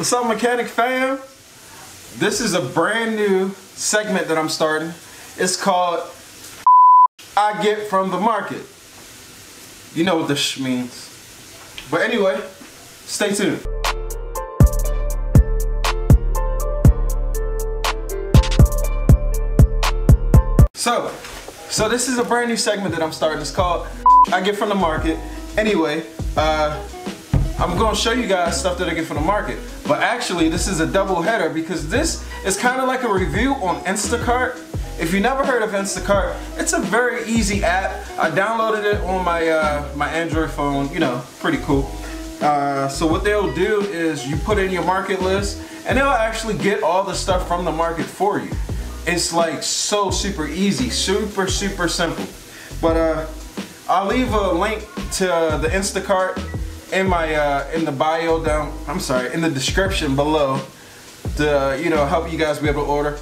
What's up, mechanic fam? This is a brand new segment that I'm starting. It's called I Get From the Market. You know what the sh means. But anyway, stay tuned. So this is a brand new segment that I'm starting. It's called I Get From the Market. Anyway, I'm going to show you guys stuff that I get from the market. But actually, this is a double header because this is kind of like a review on Instacart. If you never heard of Instacart, it's a very easy app. I downloaded it on my Android phone. You know, pretty cool. So what they'll do is you put in your market list, and they'll actually get all the stuff from the market for you. It's like so super easy, super simple. But I'll leave a link to the Instacart in my in the bio down. In the description below to help you guys be able to order.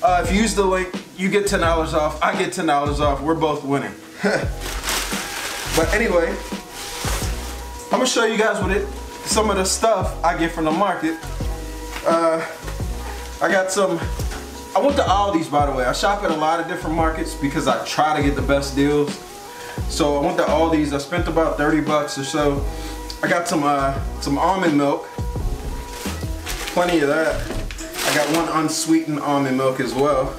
If you use the link, you get $10 off. I get $10 off. We're both winning. But anyway, I'm gonna show you guys some of the stuff I get from the market. I went to Aldi's, by the way. I shop at a lot of different markets because I try to get the best deals. So I went to Aldi's. I spent about 30 bucks or so. I got some almond milk. Plenty of that. I got one unsweetened almond milk as well.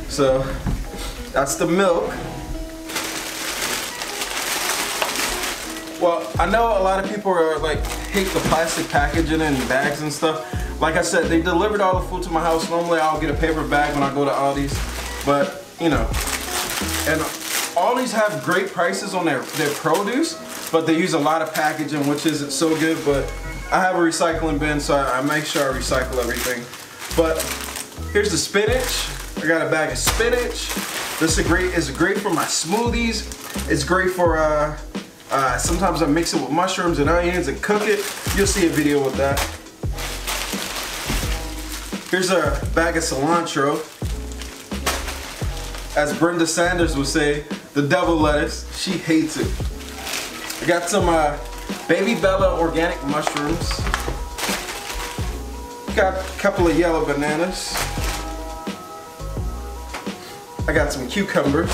So that's the milk. Well, I know a lot of people are hate the plastic packaging and bags and stuff. Like I said, they delivered all the food to my house. Normally I'll get a paper bag when I go to Aldi's, but and Aldi's have great prices on their produce, but they use a lot of packaging, which isn't so good. But I have a recycling bin, so I make sure I recycle everything. But here's the spinach. I got a bag of spinach. This is great for my smoothies. It's great for sometimes I mix it with mushrooms and onions and cook it. You'll see a video with that. Here's a bag of cilantro. As Brenda Sanders would say, the devil lettuce. She hates it. I got some Baby Bella organic mushrooms. Got a couple of yellow bananas. I got some cucumbers.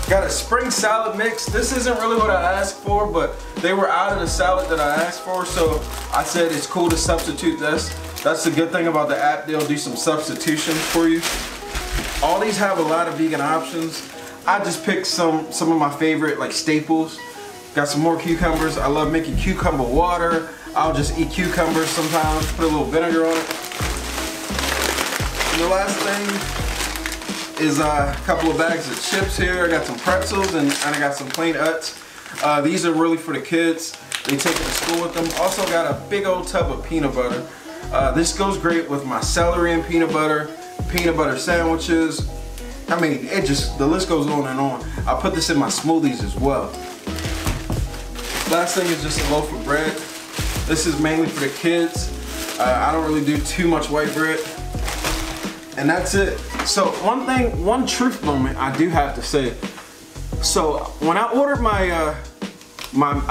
Got a spring salad mix. This isn't really what I asked for, but they were out of the salad that I asked for, so I said it's cool to substitute this. That's the good thing about the app. They'll do some substitutions for you. All these have a lot of vegan options. I just picked some of my favorite staples. Got some more cucumbers. I love making cucumber water. I'll just eat cucumbers sometimes, put a little vinegar on it. And the last thing is a couple of bags of chips here. I got some pretzels and I got some plain Utz. These are really for the kids. They take it to school with them. Also got a big old tub of peanut butter. This goes great with my celery and peanut butter sandwiches. I mean, the list goes on and on. I put this in my smoothies as well. Last thing is just a loaf of bread. This is mainly for the kids. I don't really do too much white bread. And that's it. So one truth moment I do have to say. So when I ordered I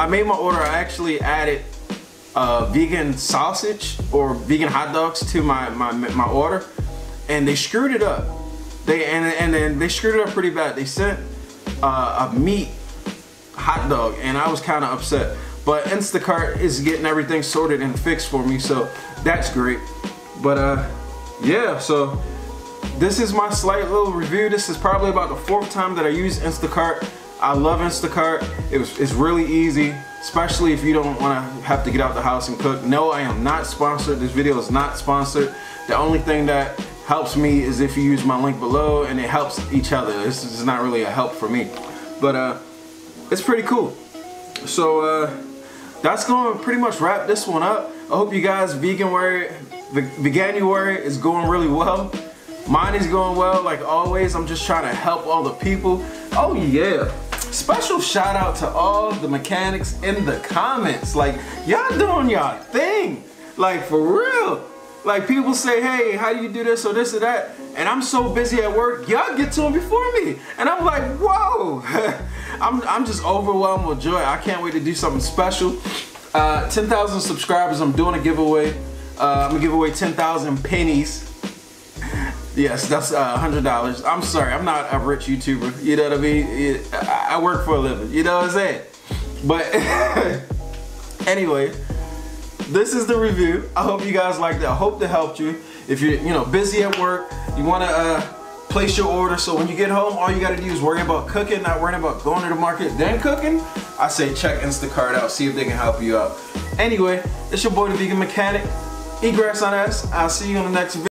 made my order, I actually added vegan sausage or vegan hot dogs to my order, and they screwed it up. They screwed it up pretty bad. They sent a meat hot dog, and I was kind of upset. But Instacart is getting everything sorted and fixed for me, so that's great. But yeah, so this is my slight little review. This is probably about the 4th time that I use Instacart. I love Instacart. It's really easy, especially if you don't want to have to get out the house and cook. No, I am not sponsored. This video is not sponsored. The only thing that helps me is if you use my link below, and it helps each other. This is not really a help for me, but it's pretty cool. So that's going to pretty much wrap this one up. I hope you guys Veganuary is going really well. Mine is going well, like always. I'm just trying to help all the people. Oh yeah, special shout out to all the mechanics in the comments. Y'all doing y'all thing, for real. People say, hey, how do you do this or this or that? And I'm so busy at work, y'all get to them before me. And I'm like, whoa. I'm just overwhelmed with joy. I can't wait to do something special. 10,000 subscribers, I'm doing a giveaway. I'm gonna give away 10,000 pennies. Yes, that's $100. I'm sorry, I'm not a rich YouTuber. You know what I mean? I work for a living. You know what I'm saying? But anyway, this is the review. I hope you guys liked it. I hope it helped you. If you're busy at work, you want to place your order, so when you get home, all you got to do is worry about cooking, not worrying about going to the market then cooking. I say check Instacart out, see if they can help you out. Anyway, it's your boy the Vegan Mechanic. Eat grass on us. I'll see you on the next video.